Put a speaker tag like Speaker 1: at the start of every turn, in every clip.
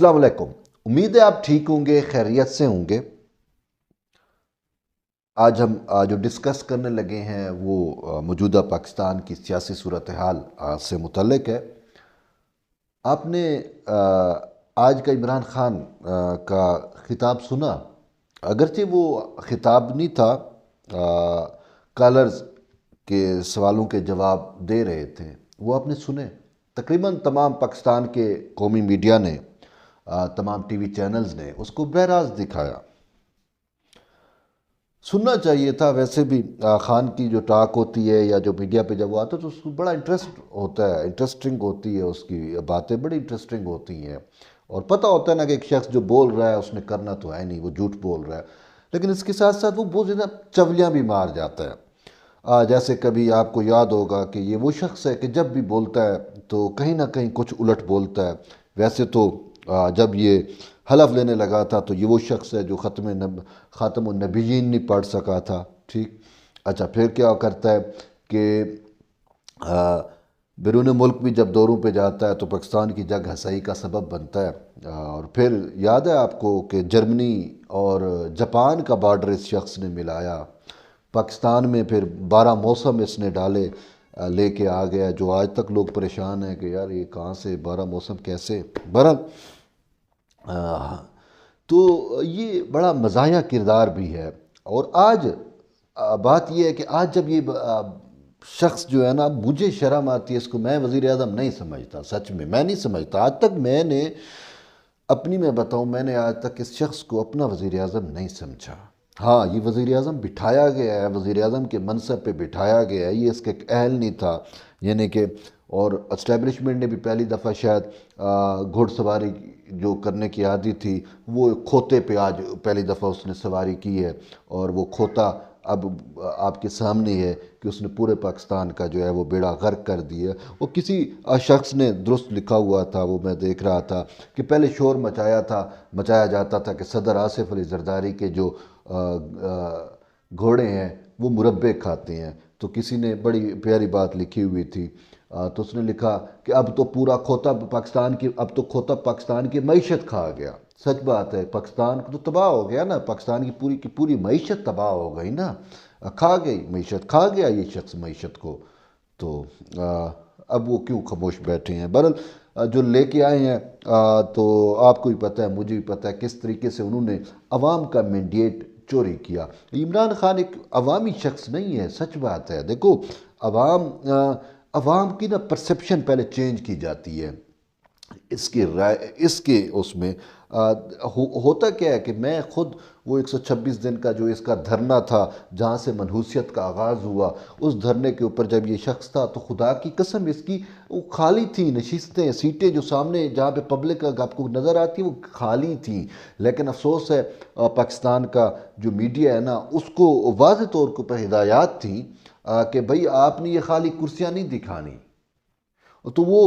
Speaker 1: السلام علیکم۔ امید ہے آپ ٹھیک ہوں گے، خیریت سے ہوں گے۔ آج ہم جو ڈسکس کرنے لگے ہیں وہ موجودہ پاکستان کی سیاسی صورتحال سے متعلق ہے۔ آپ نے آج کا عمران خان کا خطاب سنا؟ اگرچہ وہ خطاب نہیں تھا، کالرز کے سوالوں کے جواب دے رہے تھے، وہ آپ نے سنے؟ تقریباً تمام پاکستان کے قومی میڈیا نے، تمام ٹی وی چینلز نے اس کو براہ راست دکھایا۔ سننا چاہیے تھا، ویسے بھی خان کی جو ٹاک ہوتی ہے یا جو میڈیا پہ جب وہ آتا ہے تو اس کو بڑا انٹرسٹ ہوتا ہے، انٹرسٹنگ ہوتی ہے، اس کی باتیں بڑی انٹرسٹنگ ہوتی ہیں، اور پتہ ہوتا ہے نا کہ ایک شخص جو بول رہا ہے اس نے کرنا تو ہے نہیں، وہ جھوٹ بول رہا ہے، لیکن اس کے ساتھ ساتھ وہ بہت زیادہ چولیاں بھی مار جاتا ہے۔ جیسے کبھی آپ کو یاد ہوگا کہ یہ وہ شخص ہے کہ جب بھی بولتا ہے تو کہیں نہ کہیں کچھ الٹ بولتا ہے۔ ویسے تو جب یہ حلف لینے لگا تھا تو یہ وہ شخص ہے جو خاتم النبیین نہیں پڑھ سکا تھا، ٹھیک؟ اچھا، پھر کیا کرتا ہے کہ بیرون ملک بھی جب دوروں پہ جاتا ہے تو پاکستان کی جگ ہسائی کا سبب بنتا ہے، اور پھر یاد ہے آپ کو کہ جرمنی اور جاپان کا بارڈر اس شخص نے ملایا۔ پاکستان میں پھر 12 موسم اس نے ڈالے، لے کے آ گیا، جو آج تک لوگ پریشان ہیں کہ یار یہ کہاں سے 12 موسم کیسے؟ بہرحال تو یہ بڑا مزاحیہ کردار بھی ہے۔ اور آج بات یہ ہے کہ آج جب یہ شخص جو ہے نا، مجھے شرم آتی ہے اس کو، میں وزیر اعظم نہیں سمجھتا، سچ میں نہیں سمجھتا۔ آج تک میں بتاؤں، میں نے آج تک اس شخص کو اپنا وزیر اعظم نہیں سمجھا۔ ہاں، یہ وزیر اعظم بٹھایا گیا ہے، وزیر اعظم کے منصب پہ بٹھایا گیا ہے، یہ اس کے اہل نہیں تھا، یعنی کہ اور اسٹیبلشمنٹ نے بھی پہلی دفعہ شاید گھڑ سواری جو کرنے کی عادی تھی، وہ کھوتے پہ آج پہلی دفعہ اس نے سواری کی ہے، اور وہ کھوتا اب آپ کے سامنے ہے کہ اس نے پورے پاکستان کا جو ہے وہ بیڑا غرق کر دیا۔ وہ کسی شخص نے درست لکھا ہوا تھا، وہ میں دیکھ رہا تھا کہ پہلے شور مچایا جاتا تھا کہ صدر آصف علی زرداری کے جو گھوڑے ہیں وہ مربے کھاتے ہیں، تو کسی نے بڑی پیاری بات لکھی ہوئی تھی، تو اس نے لکھا کہ اب تو کھوتا پاکستان کی معیشت کھا گیا۔ سچ بات ہے، پاکستان تو تباہ ہو گیا نا، پاکستان کی پوری معیشت تباہ ہو گئی نا، کھا گئی معیشت، کھا گیا یہ شخص معیشت کو۔ تو اب وہ کیوں خاموش بیٹھے ہیں؟ بہرحال جو لے کے آئے ہیں تو آپ کو بھی پتہ ہے، مجھے بھی پتہ ہے کس طریقے سے انہوں نے عوام کا مینڈیٹ چوری کیا۔ عمران خان ایک عوامی شخص نہیں ہے، سچ بات ہے۔ دیکھو، عوام کی نا پرسیپشن پہلے چینج کی جاتی ہے، اس کے اس میں ہوتا کیا ہے کہ میں خود وہ 126 دن کا جو اس کا دھرنا تھا، جہاں سے منحوسیت کا آغاز ہوا، اس دھرنے کے اوپر جب یہ شخص تھا تو خدا کی قسم اس کی وہ خالی تھیں نشستیں، سیٹیں جو سامنے جہاں پہ پبلک آپ کو نظر آتی وہ خالی تھیں، لیکن افسوس ہے پاکستان کا جو میڈیا ہے نا، اس کو واضح طور پر ہدایات تھیں کہ بھئی آپ نے یہ خالی کرسیاں نہیں دکھانی، تو وہ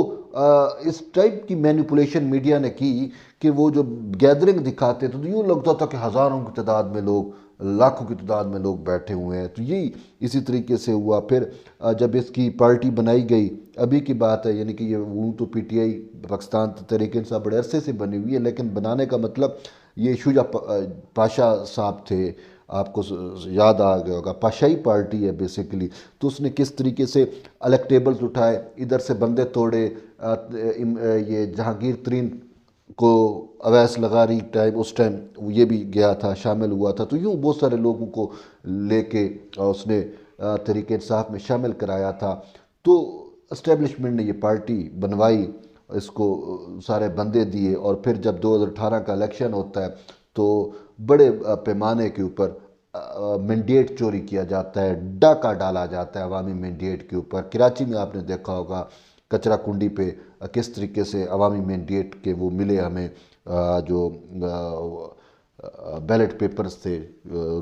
Speaker 1: اس ٹائپ کی مینیپولیشن میڈیا نے کی کہ وہ جو گیدرنگ دکھاتے تھے تو یوں لگتا تھا کہ ہزاروں کی تعداد میں لوگ، لاکھوں کی تعداد میں لوگ بیٹھے ہوئے ہیں۔ تو یہی اسی طریقے سے ہوا۔ پھر جب اس کی پارٹی بنائی گئی، ابھی کی بات ہے، یعنی کہ یہ تو P T I Pakistan Tehreek Insaf بڑے عرصے سے بنی ہوئی ہے، لیکن بنانے کا مطلب یہ شجاع پاشا صاحب تھے، آپ کو یاد آ گیا ہوگا، پاشائی پارٹی ہے بیسیکلی، تو اس نے کس طریقے سے الیکٹیبلز اٹھائے، ادھر سے بندے توڑے، یہ جہانگیر ترین کو اویس لغاری اس ٹائم یہ بھی گیا تھا، شامل ہوا تھا، تو یوں بہت سارے لوگوں کو لے کے اس نے تحریک انصاف میں شامل کرایا تھا۔ تو اسٹیبلشمنٹ نے یہ پارٹی بنوائی، اس کو سارے بندے دیے، اور پھر جب 2018 کا الیکشن ہوتا ہے تو بڑے پیمانے کے اوپر مینڈیٹ چوری کیا جاتا ہے، ڈاکہ ڈالا جاتا ہے عوامی مینڈیٹ کے اوپر۔ کراچی میں آپ نے دیکھا ہوگا کچرا کنڈی پہ کس طریقے سے عوامی مینڈیٹ کے وہ ملے ہمیں، جو بیلٹ پیپرز تھے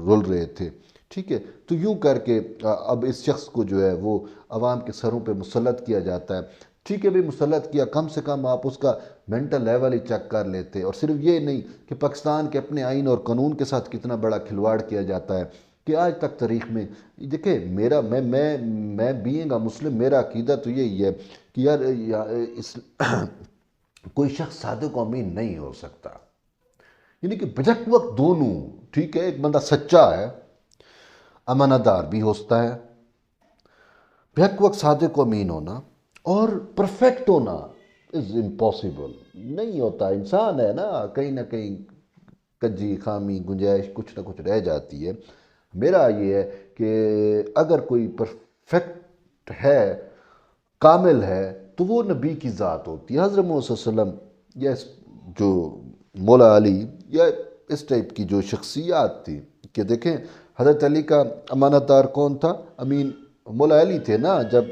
Speaker 1: رول رہے تھے، ٹھیک ہے؟ تو یوں کر کے اب اس شخص کو جو ہے وہ عوام کے سروں پہ مسلط کیا جاتا ہے۔ ٹھیک ہے بھی مسلط کیا، کم سے کم آپ اس کا مینٹل لیول ہی چیک کر لیتے، اور صرف یہ نہیں کہ پاکستان کے اپنے آئین اور قانون کے ساتھ کتنا بڑا کھلواڑ کیا جاتا ہے کہ آج تک تاریخ میں دیکھیں، میں بینگ اے مسلم، میرا عقیدہ تو یہی ہے کہ یار کوئی شخص صادق و امین نہیں ہو سکتا، یعنی کہ بجک وقت دونوں، ٹھیک ہے، ایک بندہ سچا ہے، امانت دار بھی ہوتا ہے، بیک وقت صادق و امین ہونا اور پرفیکٹ ہونا از امپاسبل، نہیں ہوتا، انسان ہے نا، کہیں نہ کہیں کجی خامی گنجائش کچھ نہ کچھ رہ جاتی ہے۔ میرا یہ ہے کہ اگر کوئی پرفیکٹ ہے، کامل ہے، تو وہ نبی کی ذات ہوتی ہے، حضرت محمد صلی اللہ علیہ وسلم، یا جو مولا علی، یا اس ٹائپ کی جو شخصیات تھی، کہ دیکھیں حضرت علی کا امانت دار کون تھا؟ امین مولا علی تھے نا۔ جب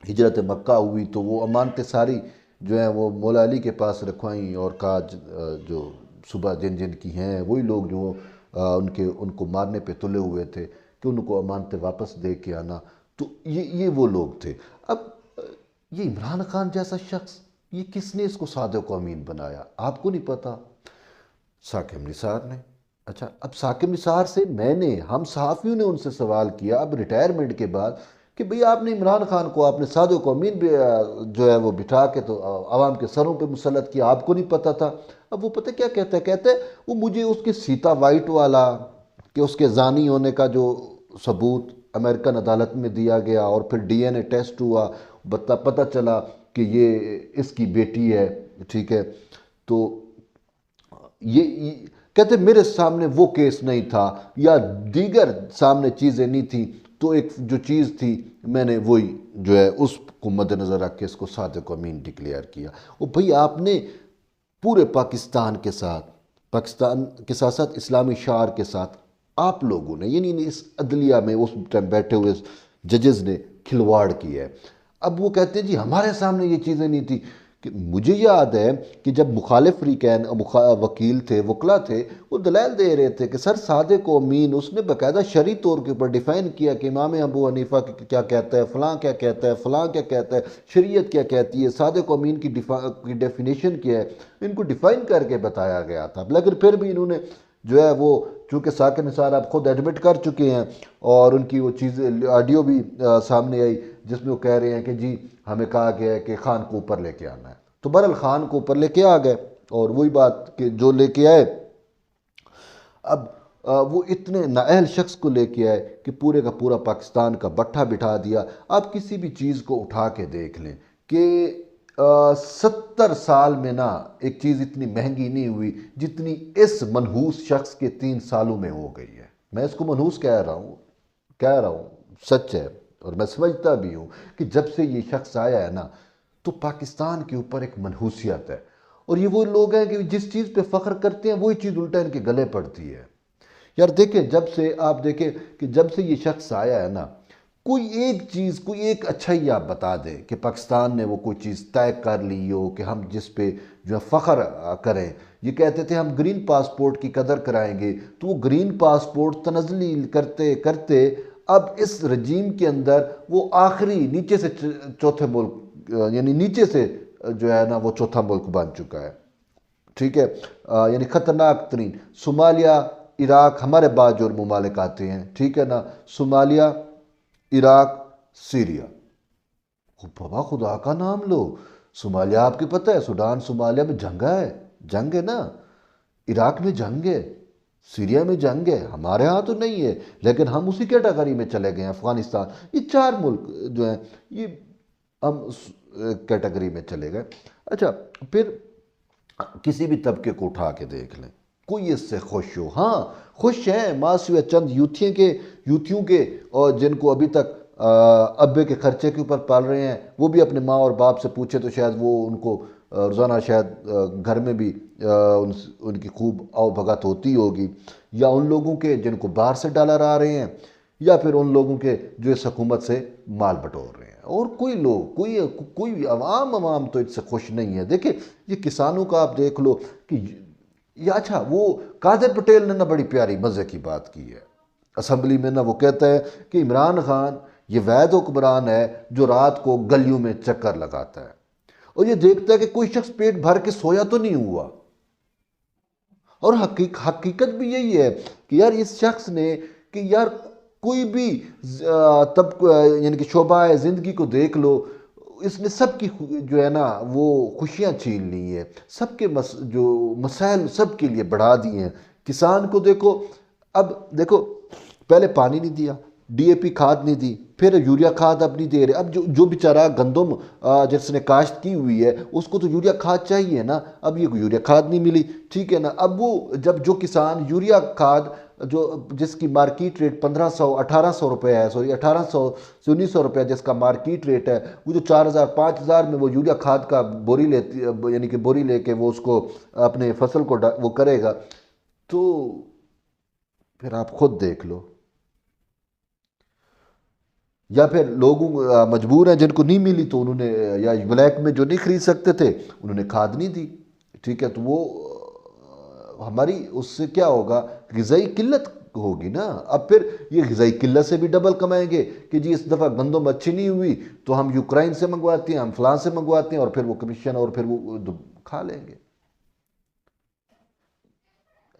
Speaker 1: ہجرت مکہ ہوئی تو وہ امانتیں ساری جو ہیں وہ مولا علی کے پاس رکھوائیں اور کہا جو صبح جن جن کی ہیں وہی لوگ جو ان کو مارنے پہ تلے ہوئے تھے کہ ان کو امانتیں واپس دے کے آنا، تو یہ وہ لوگ تھے۔ اب یہ عمران خان جیسا شخص، یہ کس نے اس کو صادق و امین بنایا؟ آپ کو نہیں پتا، ثاقب نثار نے۔ اچھا، اب ثاقب نثار سے ہم صحافیوں نے ان سے سوال کیا اب ریٹائرمنٹ کے بعد کہ بھئی آپ نے عمران خان کو، آپ نے صادق و امین بھی جو ہے وہ بٹھا کے تو عوام کے سروں پہ مسلط کیا، آپ کو نہیں پتا تھا؟ اب وہ پتہ کیا کہتا ہے وہ مجھے اس کے سیتا وائٹ والا کہ اس کے زانی ہونے کا جو ثبوت امریکن عدالت میں دیا گیا اور پھر ڈی این اے ٹیسٹ ہوا، پتہ چلا کہ یہ اس کی بیٹی ہے، ٹھیک ہے، تو یہ کہتے میرے سامنے وہ کیس نہیں تھا یا دیگر سامنے چیزیں نہیں تھیں، تو ایک جو چیز تھی میں نے وہی جو ہے اس کو مد نظر رکھ کے اس کو صادق و امین ڈکلیئر کیا۔ وہ بھئی آپ نے پورے پاکستان کے ساتھ اسلامی شعار کے ساتھ آپ لوگوں نے، یعنی اس عدلیہ میں اس ٹائم بیٹھے ہوئے ججز نے کھلواڑ کیا ہے۔ اب وہ کہتے ہیں جی ہمارے سامنے یہ چیزیں نہیں تھی، کہ مجھے یاد ہے کہ جب مخالف فریقین وکیل تھے، وکلا تھے، وہ دلائل دے رہے تھے کہ سر صادق و امین، اس نے باقاعدہ شرعی طور کے اوپر ڈیفائن کیا کہ امام ابو حنیفہ کیا کہتا ہے، فلاں کیا کہتا ہے، فلاں کیا کہتا ہے، شریعت کیا کہتی ہے، صادق و امین کی ڈیفینیشن کیا ہے، ان کو ڈیفائن کر کے بتایا گیا تھا۔ لیکن پھر بھی انہوں نے جو ہے وہ، چونکہ ثاقب نثار آپ خود ایڈمٹ کر چکے ہیں اور ان کی وہ چیزیں آڈیو بھی سامنے آئی جس میں وہ کہہ رہے ہیں کہ جی ہمیں کہا گیا ہے کہ خان کو اوپر لے کے آنا ہے، تو بہرحال خان کو اوپر لے کے آ گئے، اور وہی بات کہ جو لے کے آئے، اب وہ اتنے نااہل شخص کو لے کے آئے کہ پورے کا پورا پاکستان کا بٹھا بٹھا دیا۔ آپ کسی بھی چیز کو اٹھا کے دیکھ لیں کہ 70 سال میں نا ایک چیز اتنی مہنگی نہیں ہوئی جتنی اس منحوس شخص کے 3 سالوں میں ہو گئی ہے۔ میں اس کو منحوس کہہ رہا ہوں، سچ ہے، اور میں سمجھتا بھی ہوں کہ جب سے یہ شخص آیا ہے نا تو پاکستان کے اوپر ایک منحوسیت ہے، اور یہ وہ لوگ ہیں کہ جس چیز پہ فخر کرتے ہیں وہی چیز الٹا ان کے گلے پڑتی ہے۔ یار دیکھیں، آپ دیکھیں کہ جب سے یہ شخص آیا ہے نا، کوئی ایک چیز، کوئی ایک اچھائی آپ بتا دیں کہ پاکستان نے وہ کوئی چیز طے کر لی ہو کہ ہم جس پہ جو ہے فخر کریں۔ یہ کہتے تھے ہم گرین پاسپورٹ کی قدر کرائیں گے، تو وہ گرین پاسپورٹ تنزلی کرتے کرتے اب اس رجیم کے اندر وہ آخری نیچے سے چوتھے ملک، یعنی نیچے سے جو ہے نا وہ چوتھا ملک بن چکا ہے، ٹھیک ہے، یعنی خطرناک ترین۔ صومالیہ، عراق، ہمارے بعد جو ممالک آتے ہیں، ٹھیک ہے نا، صومالیہ، عراق، سیریا، بابا خدا کا نام لو، صومالیہ آپ کی پتہ ہے، سوڈان صومالیہ میں جنگ ہے نا، عراق میں جنگ ہے، سیریا میں جنگ ہے، ہمارے ہاں تو نہیں ہے، لیکن ہم اسی کیٹیگری میں چلے گئے ہیں۔ افغانستان، یہ 4 ملک جو ہیں یہ ہم کیٹیگری میں چلے گئے۔ اچھا، پھر کسی بھی طبقے کو اٹھا کے دیکھ لیں، کوئی اس سے خوش ہو؟ ہاں خوش ہیں، ماسوے چند یوتھیوں کے، اور جن کو ابھی تک ابے کے خرچے کے اوپر پال رہے ہیں، وہ بھی اپنے ماں اور باپ سے پوچھے تو شاید وہ ان کو روزانہ شاید گھر میں بھی ان کی خوب آؤ بھگت ہوتی ہوگی، یا ان لوگوں کے جن کو باہر سے ڈالر آ رہے ہیں، یا پھر ان لوگوں کے جو اس حکومت سے مال بٹور رہے ہیں۔ اور کوئی عوام تو اس سے خوش نہیں ہے۔ دیکھیں یہ کسانوں کا آپ دیکھ لو کہ یہ، اچھا وہ قادر پٹیل نے نا بڑی پیاری مزے کی بات کی ہے اسمبلی میں نا، وہ کہتا ہے کہ عمران خان یہ وحید حکمران ہے جو رات کو گلیوں میں چکر لگاتا ہے اور یہ دیکھتا ہے کہ کوئی شخص پیٹ بھر کے سویا تو نہیں ہوا۔ اور حقیقت بھی یہی ہے کہ یار اس شخص نے، کہ یار کوئی بھی یعنی کہ شعبہ زندگی کو دیکھ لو، اس نے سب کی جو ہے نا وہ خوشیاں چھین لی ہیں، سب کے جو مسائل سب کے لیے بڑھا دیے ہیں۔ کسان کو دیکھو، اب دیکھو پہلے پانی نہیں دیا، ڈی اے پی کھاد نہیں دی، پھر یوریا کھاد اب نہیں دے رہے۔ اب جو بیچارہ گندم جس نے کاشت کی ہوئی ہے اس کو تو یوریا کھاد چاہیے نا، اب یہ یوریا کھاد نہیں ملی، ٹھیک ہے نا۔ اب وہ جب جو کسان یوریا کھاد جس کی مارکیٹ ریٹ 1800 روپے ہے، سوری 1800 سے 1900 روپے جس کا مارکیٹ ریٹ ہے، وہ جو 4000 5000 میں وہ یوریا کھاد کا بوری لیتی، یعنی کہ بوری لے کے وہ اس کو اپنے فصل کو وہ کرے گا، تو پھر آپ خود دیکھ لو۔ یا پھر لوگوں مجبور ہیں جن کو نہیں ملی تو انہوں نے، یا بلیک میں جو نہیں خرید سکتے تھے انہوں نے کھاد نہیں دی، ٹھیک ہے، تو وہ ہماری اس سے کیا ہوگا، غذائی قلت ہوگی نا۔ اب پھر یہ غذائی قلت سے بھی ڈبل کمائیں گے کہ جی اس دفعہ گندم اچھی نہیں ہوئی تو ہم یوکرائن سے منگواتے ہیں، ہم فلاں سے منگواتے ہیں، اور پھر وہ کمیشن اور پھر وہ کھا لیں گے۔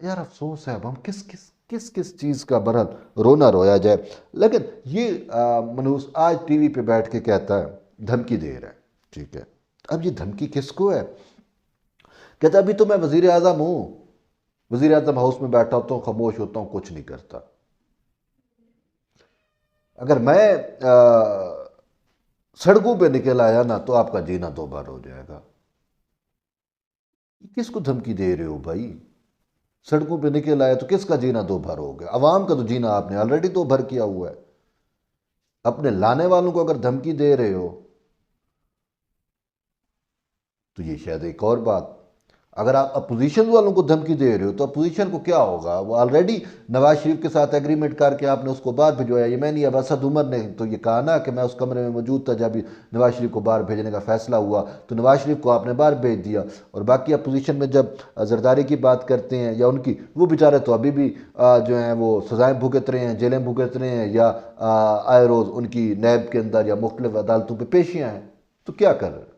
Speaker 1: یار افسوس ہے، اب ہم کس چیز کا برحال رونا رویا جائے۔ لیکن یہ منوس آج ٹی وی پہ بیٹھ کے کہتا ہے دھمکی دے رہا ہے، ٹھیک ہے، اب یہ دھمکی کس کو ہے؟ کہتا ہے ابھی تو میں وزیر اعظم ہوں، وزیر اعظم ہاؤس میں بیٹھا ہوتا ہوں، خاموش ہوتا ہوں، کچھ نہیں کرتا۔ اگر میں سڑکوں پہ نکل آیا نا تو آپ کا جینا دو بار ہو جائے گا۔ کس کو دھمکی دے رہے ہو بھائی؟ سڑکوں پہ نکل آئے تو کس کا جینا دو بھر ہو گیا؟ عوام کا تو جینا آپ نے آلریڈی دو بھر کیا ہوا ہے۔ اپنے لانے والوں کو اگر دھمکی دے رہے ہو تو یہ شاید ایک اور بات۔ اگر آپ اپوزیشن والوں کو دھمکی دے رہے ہو تو اپوزیشن کو کیا ہوگا؟ وہ آلریڈی نواز شریف کے ساتھ ایگریمنٹ کر کے آپ نے اس کو باہر بھیجوایا۔ یہ میں نہیں، اب اسد عمر نے تو یہ کہا نا کہ میں اس کمرے میں موجود تھا جب نواز شریف کو باہر بھیجنے کا فیصلہ ہوا، تو نواز شریف کو آپ نے باہر بھیج دیا۔ اور باقی اپوزیشن میں جب زرداری کی بات کرتے ہیں یا ان کی، وہ بیچارے تو ابھی بھی جو ہیں وہ سزائیں بھگت رہے ہیں، جیلیں بھگت رہے ہیں، یا آئے روز ان کی نیب کے اندر یا مختلف عدالتوں پہ پیشیاں ہیں، تو کیا کر رہے ہیں؟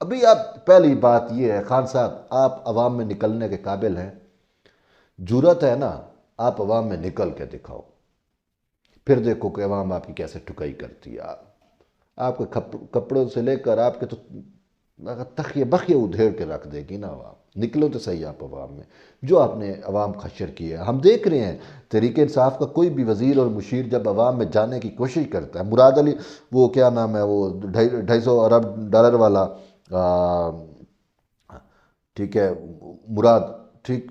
Speaker 1: ابھی آپ، پہلی بات یہ ہے خان صاحب، آپ عوام میں نکلنے کے قابل ہیں؟ جرأت ہے نا، آپ عوام میں نکل کے دکھاؤ، پھر دیکھو کہ عوام آپ کی کیسے ٹھکائی کرتی ہے۔ آپ کے کپڑوں سے لے کر آپ کے تو تخیے بخیے ادھیڑ کے رکھ دے گی نا عوام۔ نکلو تو صحیح آپ عوام میں، جو آپ نے عوام خشر کی ہے۔ ہم دیکھ رہے ہیں تحریک انصاف کا کوئی بھی وزیر اور مشیر جب عوام میں جانے کی کوشش کرتا ہے، مراد علی، وہ کیا نام ہے، وہ 250 ارب ڈالر والا، ٹھیک ہے، مراد، ٹھیک،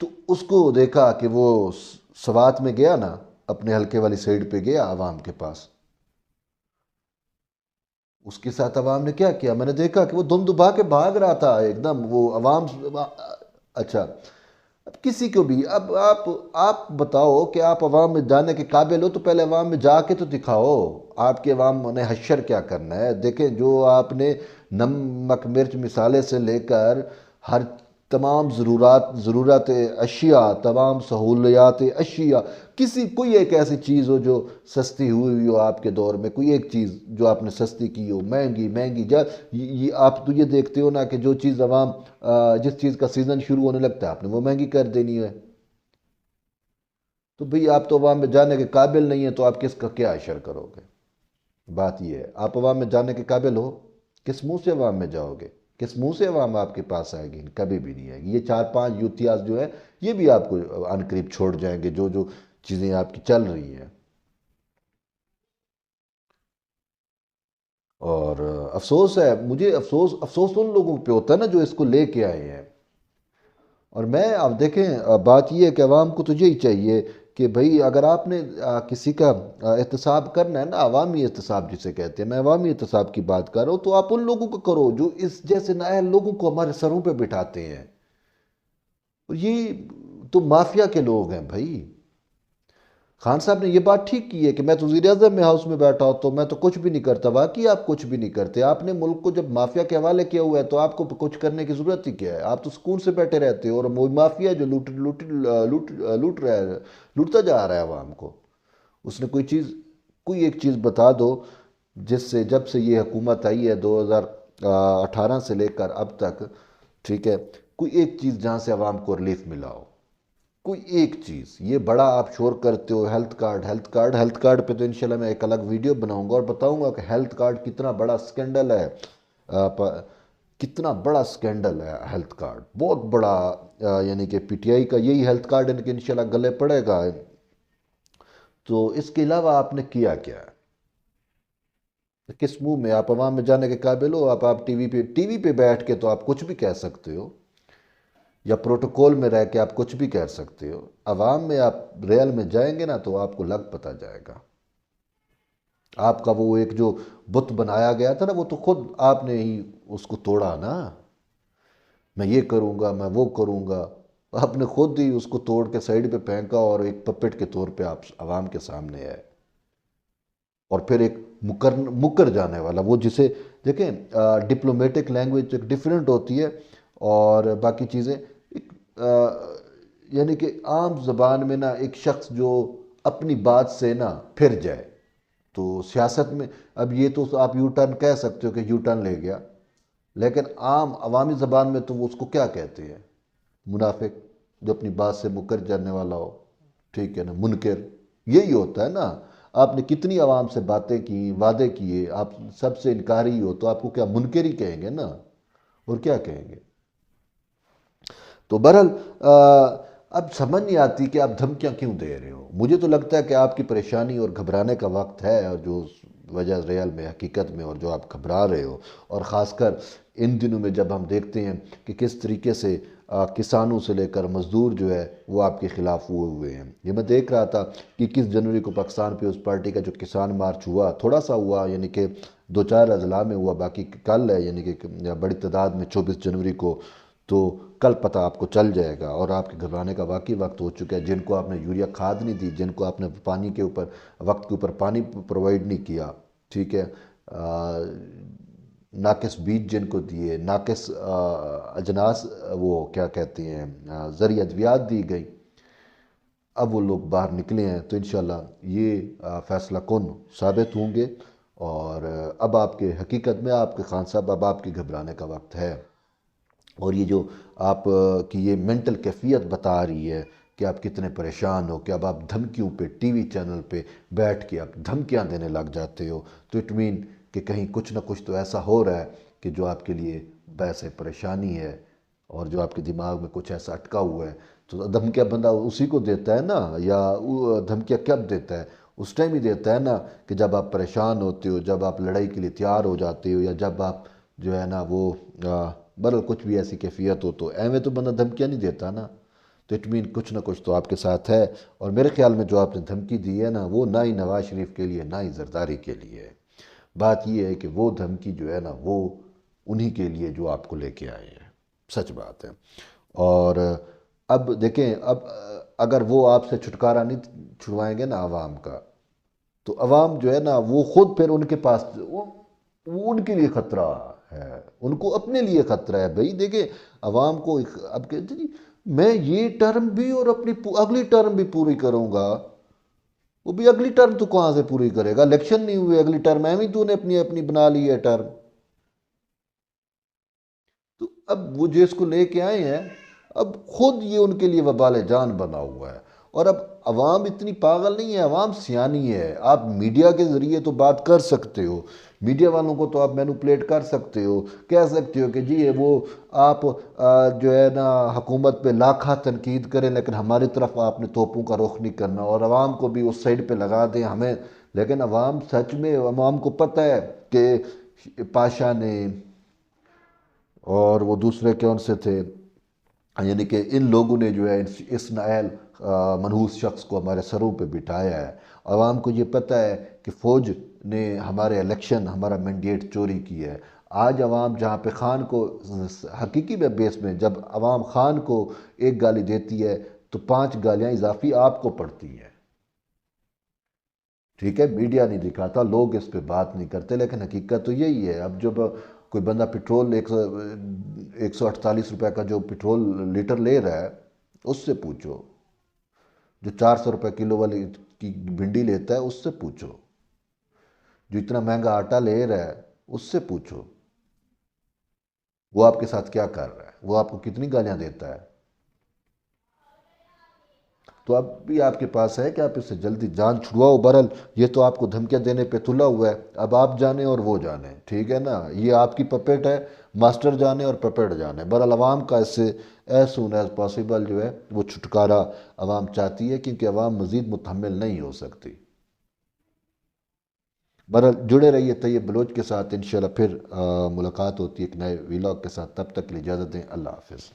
Speaker 1: تو اس کو دیکھا کہ وہ سوات میں گیا نا، اپنے حلقے والی سائڈ پہ گیا عوام کے پاس، اس کے ساتھ عوام نے کیا کیا؟ میں نے دیکھا کہ وہ دم دبا کے بھاگ رہا تھا ایک دم، وہ عوام۔ اچھا، اب کسی کو بھی، اب آپ بتاؤ کہ آپ عوام میں جانے کے قابل ہو تو پہلے عوام میں جا کے تو دکھاؤ آپ کے عوام نے حشر کیا کرنا ہے۔ دیکھیں جو آپ نے نمک مرچ مسالے سے لے کر ہر تمام ضرورت اشیاء، تمام سہولیات اشیاء، کوئی ایک ایسی چیز ہو جو سستی ہوئی ہو آپ کے دور میں، کوئی ایک چیز جو آپ نے سستی کی ہو، مہنگی یہ آپ تو یہ دیکھتے ہو نا کہ جو چیز عوام، جس چیز کا سیزن شروع ہونے لگتا ہے آپ نے وہ مہنگی کر دینی ہے۔ تو بھئی آپ تو عوام میں جانے کے قابل نہیں ہیں، تو آپ کس کا کیا اشر کرو گے؟ بات یہ ہے، آپ عوام میں جانے کے قابل ہو؟ کس منہ سے عوام میں جاؤ گے؟ کس منہ سے عوام آپ کے پاس آئے گی؟ کبھی بھی نہیں آئے گی۔ یہ 4-5 یوتھیاز جو ہیں یہ بھی آپ کو عن قریب چھوڑ جائیں گے، جو چیزیں آپ کی چل رہی ہیں۔ اور افسوس ہے مجھے، افسوس ان لوگوں پہ ہوتا ہے نا جو اس کو لے کے آئے ہیں۔ اور میں، اب دیکھیں بات یہ ہے کہ عوام کو تو یہی چاہیے کہ بھئی اگر آپ نے کسی کا احتساب کرنا ہے نا، عوامی احتساب جسے کہتے ہیں، میں عوامی احتساب کی بات کر رہا ہوں، تو آپ ان لوگوں کو کرو جو اس جیسے نااہل لوگوں کو ہمارے سروں پہ بٹھاتے ہیں۔ اور یہ تو مافیا کے لوگ ہیں بھائی۔ خان صاحب نے یہ بات ٹھیک کی ہے کہ میں تو وزیر اعظم میں ہاؤس میں بیٹھا ہوں تو میں تو کچھ بھی نہیں کرتا۔ واقعی آپ کچھ بھی نہیں کرتے، آپ نے ملک کو جب مافیا کے حوالے کیا ہوا ہے تو آپ کو کچھ کرنے کی ضرورت ہی کیا ہے؟ آپ تو سکون سے بیٹھے رہتے ہو، اور وہ مافیا جو لوٹ رہا ہے، لوٹتا جا رہا ہے عوام کو۔ اس نے کوئی ایک چیز بتا دو جس سے، جب سے یہ حکومت آئی ہے 2018 سے لے کر اب تک، ٹھیک ہے، کوئی ایک چیز جہاں سے عوام کو ریلیف ملا ہو، کوئی ایک چیز، یہ بڑا آپ شور کرتے ہو health card health card health card پہ تو انشاءاللہ میں ایک الگ ویڈیو بناؤں گا اور بتاؤں گا کہ ہیلتھ کارڈ کتنا بڑا سکینڈل ہے، کتنا بڑا سکینڈل ہے ہیلتھ کارڈ، بہت بڑا، یعنی کہ پی ٹی آئی کا یہی ہیلتھ کارڈ ان کے انشاءاللہ گلے پڑے گا۔ تو اس کے علاوہ آپ نے کیا کیا ہے؟ کس منہ میں آپ عوام میں جانے کے قابل ہو؟ آپ ٹی وی پہ بیٹھ کے تو آپ کچھ بھی کہہ سکتے ہو، یا پروٹوکول میں رہ کے آپ کچھ بھی کہہ سکتے ہو، عوام میں آپ ریل میں جائیں گے نا تو آپ کو لگ پتہ جائے گا۔ آپ کا وہ ایک جو بت بنایا گیا تھا نا، وہ تو خود آپ نے ہی اس کو توڑا نا، میں یہ کروں گا میں وہ کروں گا، آپ نے خود ہی اس کو توڑ کے سائیڈ پہ پھینکا اور ایک پپٹ کے طور پہ آپ عوام کے سامنے آئے، اور پھر ایک مکر جانے والا، وہ جسے دیکھیں ڈپلومیٹک لینگویج ایک ڈیفرنٹ ہوتی ہے، اور باقی چیزیں ایک یعنی کہ عام زبان میں نا ایک شخص جو اپنی بات سے نا پھر جائے، تو سیاست میں اب یہ تو آپ یو ٹرن کہہ سکتے ہو کہ یو ٹرن لے گیا، لیکن عام عوامی زبان میں تو وہ اس کو کیا کہتے ہیں؟ منافق، جو اپنی بات سے مکر جانے والا ہو، ٹھیک ہے نا، منکر، یہی ہوتا ہے نا۔ آپ نے کتنی عوام سے باتیں کی، وعدے کیے، آپ سب سے انکاری ہو، تو آپ کو کیا منکر ہی کہیں گے نا، اور کیا کہیں گے؟ تو بہرحال اب سمجھ نہیں آتی کہ آپ دھمکیاں کیوں دے رہے ہو۔ مجھے تو لگتا ہے کہ آپ کی پریشانی اور گھبرانے کا وقت ہے، اور جو وجہ ریال میں حقیقت میں، اور جو آپ گھبرا رہے ہو، اور خاص کر ان دنوں میں جب ہم دیکھتے ہیں کہ کس طریقے سے کسانوں سے لے کر مزدور جو ہے وہ آپ کے خلاف ہوئے ہیں۔ یہ میں دیکھ رہا تھا کہ 21 جنوری کو پاکستان پیپلز پارٹی کا جو کسان مارچ ہوا، تھوڑا سا ہوا، یعنی کہ 2-4 اضلاع میں ہوا، باقی کل ہے، یعنی کہ بڑی تعداد میں 24 جنوری کو، تو کل پتہ آپ کو چل جائے گا، اور آپ کے گھبرانے کا واقعی وقت ہو چکا ہے۔ جن کو آپ نے یوریا کھاد نہیں دی، جن کو آپ نے پانی کے اوپر وقت کے اوپر پانی پرووائڈ نہیں کیا، ٹھیک ہے، ناقص بیج جن کو دیے، ناقص اجناس، وہ کیا کہتے ہیں، زرعی ادویات دی گئی، اب وہ لوگ باہر نکلے ہیں، تو انشاءاللہ یہ فیصلہ کن ثابت ہوں گے، اور اب آپ کے حقیقت میں آپ کے خان صاحب، اب آپ کے گھبرانے کا وقت ہے۔ اور یہ جو آپ کی یہ مینٹل کیفیت بتا رہی ہے کہ آپ کتنے پریشان ہو، کہ اب آپ دھمکیوں پہ ٹی وی چینل پہ بیٹھ کے آپ دھمکیاں دینے لگ جاتے ہو، تو اٹ مین کہ کہیں کچھ نہ کچھ تو ایسا ہو رہا ہے کہ جو آپ کے لیے باعث پریشانی ہے، اور جو آپ کے دماغ میں کچھ ایسا اٹکا ہوا ہے۔ تو دھمکیاں بندہ اسی کو دیتا ہے نا، یا دھمکیاں کب دیتا ہے؟ اس ٹائم ہی دیتا ہے نا کہ جب آپ پریشان ہوتے ہو، جب آپ لڑائی کے لیے تیار ہو جاتے ہو، یا جب آپ جو ہے نا وہ برل کچھ بھی ایسی کیفیت ہو، تو ایویں تو بندہ دھمکیاں نہیں دیتا نا، تو اٹ مین کچھ نہ کچھ تو آپ کے ساتھ ہے۔ اور میرے خیال میں جو آپ نے دھمکی دی ہے نا، وہ نہ ہی نواز شریف کے لیے، نہ ہی زرداری کے لیے ہے۔ بات یہ ہے کہ وہ دھمکی جو ہے نا، وہ انہی کے لیے جو آپ کو لے کے آئے ہیں، سچ بات ہے۔ اور اب دیکھیں، اب اگر وہ آپ سے چھٹکارا نہیں چھڑوائیں گے نا عوام کا، تو عوام جو ہے نا وہ خود پھر ان کے پاس وہ ان کے لیے خطرہ ہے، ان کو اپنے لیے خطرہ ہے بھائی۔ دیکھیں عوام کو اب کہتے جی میں یہ ٹرم بھی اور اپنی اگلی ٹرم بھی پوری کروں گا، وہ بھی اگلی ٹرم تو کہاں سے پوری کرے گا؟ الیکشن نہیں ہوئے، اگلی ٹرم ایویں تو نے اپنی اپنی بنا لی ہے ٹرم۔ تو اب وہ جو اس کو لے کے آئے ہیں، اب خود یہ ان کے لیے وبال جان بنا ہوا ہے۔ اور اب عوام اتنی پاگل نہیں ہے، عوام سیانی ہے۔ آپ میڈیا کے ذریعے تو بات کر سکتے ہو، میڈیا والوں کو تو آپ مینوپلیٹ کر سکتے ہو، کہہ سکتے ہو کہ جی یہ وہ آپ جو ہے نا حکومت پہ لاکھاں تنقید کریں، لیکن ہماری طرف آپ نے توپوں کا رخ نہیں کرنا، اور عوام کو بھی اس سائڈ پہ لگا دیں ہمیں۔ لیکن عوام سچ میں، عوام کو پتہ ہے کہ پاشا نے اور وہ دوسرے کون سے تھے، یعنی کہ ان لوگوں نے جو ہے اس نائل منحوس شخص کو ہمارے سروں پہ بٹھایا ہے۔ عوام کو یہ پتہ ہے کہ فوج نے ہمارے الیکشن، ہمارا مینڈیٹ چوری کی ہے۔ آج عوام جہاں پہ خان کو حقیقی میں بیس میں، جب عوام خان کو ایک گالی دیتی ہے تو 5 گالیاں اضافی آپ کو پڑتی ہیں، ٹھیک ہے؟ میڈیا نہیں دکھاتا، لوگ اس پہ بات نہیں کرتے، لیکن حقیقت تو یہی ہے۔ اب جب کوئی بندہ پٹرول 148 روپے کا جو پٹرول لیٹر لے رہا ہے، اس سے پوچھو، جو 400 روپے کلو والی کی بھنڈی لیتا ہے اس سے پوچھو، جو اتنا مہنگا آٹا لے رہا ہے اس سے پوچھو، وہ آپ کے ساتھ کیا کر رہا ہے، وہ آپ کو کتنی گالیاں دیتا ہے۔ تو اب بھی آپ کے پاس ہے کہ آپ اس سے جلدی جان چھڑواؤ. بہرحال یہ تو آپ کو دھمکیاں دینے پہ تلا ہوا ہے، اب آپ جانے اور وہ جانے، ٹھیک ہے نا، یہ آپ کی پپیٹ ہے، ماسٹر جانے اور پپیٹ جانے. بہرحال عوام کا اس سے ایز سون ایز پاسبل جو ہے وہ چھٹکارا عوام چاہتی ہے، کیونکہ عوام مزید متحمل نہیں ہو سکتی. بہرحال جڑے رہیے طیب بلوچ کے ساتھ، انشاءاللہ پھر ملاقات ہوتی ہے ایک نئے ویلاگ کے ساتھ. تب تک کے لیے اجازت دیں، اللہ حافظ.